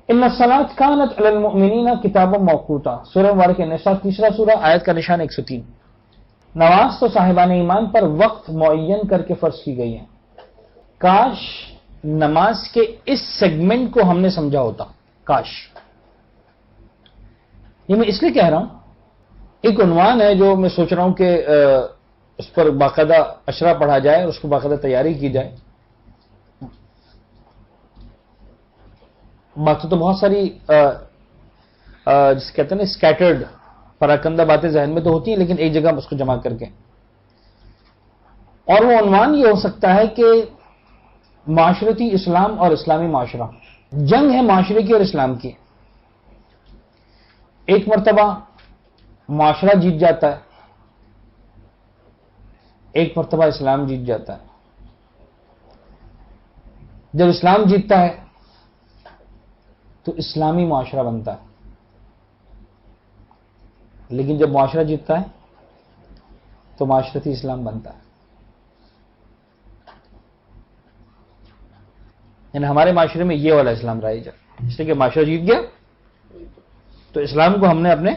ان الصلاۃ کانت علی المؤمنین کتابا موقوتا، سورہ مبارکہ نساء تیسرا سورہ، آیت کا نشان 103۔ نماز تو صاحبان ایمان پر وقت معین کر کے فرض کی گئی ہے۔ کاش نماز کے اس سیگمنٹ کو ہم نے سمجھا ہوتا، کاش۔ یہ میں اس لیے کہہ رہا ہوں، ایک عنوان ہے جو میں سوچ رہا ہوں کہ اس پر باقاعدہ اشرا پڑھا جائے، اس کو باقاعدہ تیاری کی جائے۔ باتیں تو بہت ساری جس کہتے ہیں نا اسکیٹرڈ، پراکندہ باتیں ذہن میں تو ہوتی ہیں، لیکن ایک جگہ اس کو جمع کر کے، اور وہ عنوان یہ ہو سکتا ہے کہ معاشرتی اسلام اور اسلامی معاشرہ، جنگ ہے معاشرے کی اور اسلام کی۔ ایک مرتبہ معاشرہ جیت جاتا ہے، ایک مرتبہ اسلام جیت جاتا ہے۔ جب اسلام جیتتا ہے تو اسلامی معاشرہ بنتا ہے، لیکن جب معاشرہ جیتتا ہے تو معاشرتی اسلام بنتا ہے۔ یعنی ہمارے معاشرے میں یہ والا اسلام رائج ہے، اس لیے کہ معاشرہ جیت گیا تو اسلام کو ہم نے اپنے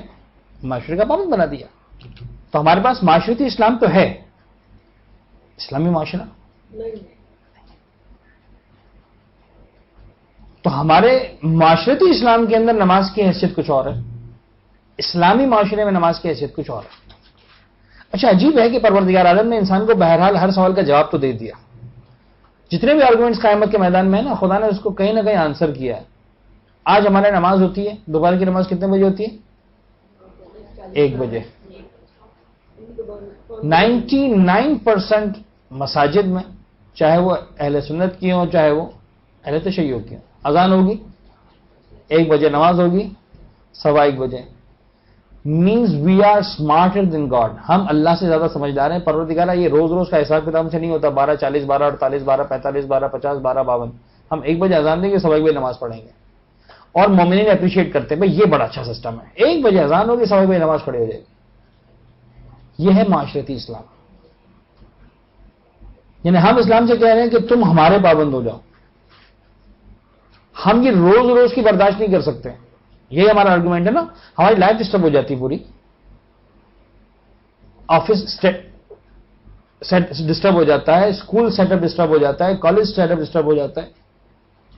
معاشرے کا پابند بنا دیا۔ تو ہمارے پاس معاشرتی اسلام تو ہے، اسلامی معاشرہ تو ہمارے معاشرتی اسلام کے اندر نماز کی حیثیت کچھ اور ہے، اسلامی معاشرے میں نماز کی حیثیت کچھ اور ہے۔ اچھا عجیب ہے کہ پروردگار عالم نے انسان کو بہرحال ہر سوال کا جواب تو دے دیا۔ جتنے بھی آرگومنٹس قیامت کے میدان میں ہیں نا، خدا نے اس کو کہیں نہ کہیں آنسر کیا ہے۔ آج ہمارے نماز ہوتی ہے، دوپہر کی نماز کتنے بجے ہوتی ہے؟ 1 بجے۔ 99% مساجد میں، چاہے وہ اہل سنت کی ہوں چاہے وہ اہل تشیع کی ہوں، اذان ہوگی 1 بجے، نماز ہوگی 1:15 بجے۔ Means we are smarter than God, ہم اللہ سے زیادہ سمجھدار ہیں۔ پروردگارہ یہ روز روز کا حساب کتاب سے نہیں ہوتا، 12:40 12:48 12:45 12:50 12:52، ہم 1 بجے اذان دیں گے، 1:15 بجے نماز پڑھیں گے، اور مومنین اپریشیٹ کرتے ہیں بھائی یہ بڑا اچھا سسٹم ہے، 1 بجے اذان ہوگی 1:15 بجے نماز پڑھی ہو جائے گی۔ یہ ہے معاشرتی اسلام۔ یعنی ہم اسلام سے کہہ رہے ہیں کہ تم ہمارے پابند ہو جاؤ، ہم یہ روز روز کی برداشت نہیں کر سکتے۔ یہی ہمارا آرگومنٹ ہے نا، ہماری لائف ڈسٹرب ہو جاتی پوری، آفس ڈسٹرب ہو جاتا ہے، اسکول سیٹ اپ ڈسٹرب ہو جاتا ہے، کالج سیٹ اپ ڈسٹرب ہو جاتا ہے،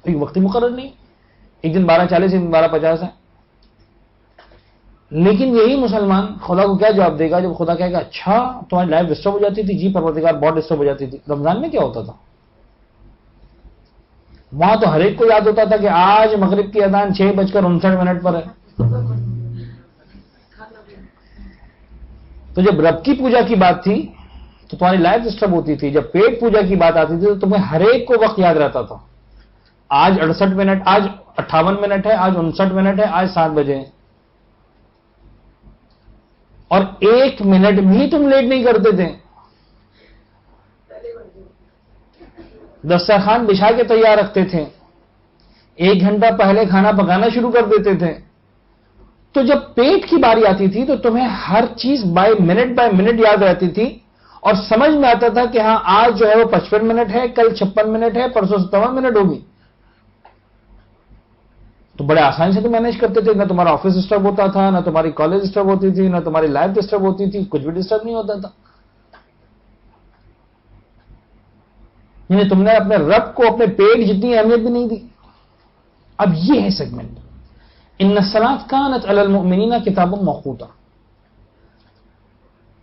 ایک وقت مقرر نہیں، ایک دن 12:40 ایک دن 12:50 ہے۔ لیکن یہی مسلمان خدا کو کیا جواب دے گا جب خدا کہے گا اچھا تمہاری لائف ڈسٹرب ہو جاتی تھی؟ جی پروردگار بہت ڈسٹرب ہو جاتی تھی۔ رمضان میں کیا ہوتا تھا؟ وہاں تو ہر ایک کو یاد ہوتا تھا کہ آج مغرب کی اذان 6:59 پر ہے۔ تو جب رب کی پوجا کی بات تھی تو تمہاری لائف ڈسٹرب ہوتی تھی، جب پیٹ پوجا کی بات آتی تھی تو تمہیں ہر ایک کو وقت یاد رہتا تھا، آج 68 منٹ، آج 58 منٹ ہے، آج 59 منٹ ہے، آج 7 بجے ہے، اور 1 منٹ بھی تم لیٹ نہیں کرتے تھے۔ دسترخوان بچھا کے تیار رکھتے تھے، 1 گھنٹہ پہلے کھانا پکانا شروع کر دیتے تھے۔ تو جب پیٹ کی باری آتی تھی تو تمہیں ہر چیز بائی منٹ یاد رہتی تھی، اور سمجھ میں آتا تھا کہ ہاں آج جو ہے وہ 55 منٹ ہے، کل 56 منٹ ہے، پرسوں 57 منٹ ہوگی۔ تو بڑے آسانی سے تم مینیج کرتے تھے، نہ تمہارا آفس ڈسٹرب ہوتا تھا، نہ تمہاری کالج ڈسٹرب ہوتی تھی، نہ تمہاری لائف ڈسٹرب ہوتی تھی، کچھ بھی ڈسٹرب نہیں ہوتا تھا۔ یعنی تم نے اپنے رب کو اپنے پیٹ جتنی اہمیت بھی نہیں دی۔ اب یہ ہے سیگمنٹ، ان الصلاۃ کانت علی المؤمنین کتابا موقوتا۔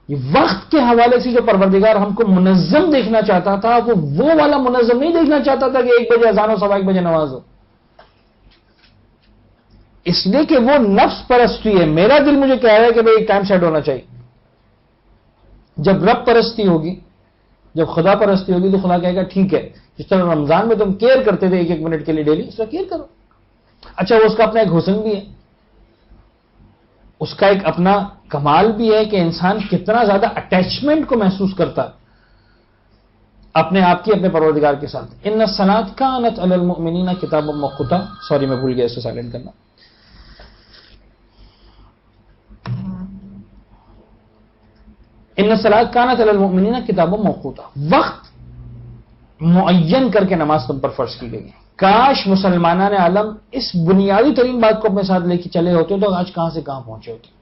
یہ وقت کے حوالے سے جو پروردگار ہم کو منظم دیکھنا چاہتا تھا، وہ والا منظم نہیں دیکھنا چاہتا تھا کہ 1 بجے اذان ہو 1:15 بجے نماز ہو، اس لیے کہ وہ نفس پرستی ہے۔ میرا دل مجھے کہہ رہا ہے کہ بھئی ایک ٹائم سیٹ ہونا چاہیے۔ جب رب پرستی ہوگی، جب خدا پرستی ہوگی تو خدا کہے گا ٹھیک ہے، جس طرح رمضان میں تم کیئر کرتے تھے 1 منٹ کے لیے ڈیلی، اس طرح کیئر کرو۔ اچھا وہ اس کا اپنا ایک حسن بھی ہے، اس کا ایک اپنا کمال بھی ہے کہ انسان کتنا زیادہ اٹیچمنٹ کو محسوس کرتا ہے اپنے آپ کی اپنے پروردگار کے ساتھ۔ ان الصلاۃ کانت علی المؤمنین کتابا موقوتا، سوری میں بھول گیا اس کو سائلنٹ کرنا۔ ان الصلاۃ کانت علی المؤمنین کتابا موقوتا، وقت معین کر کے نماز تم پر فرض کی گئی ہے۔ کاش مسلمانان عالم اس بنیادی ترین بات کو اپنے ساتھ لے کے چلے ہوتے تو آج کہاں سے کہاں پہنچے ہوتے.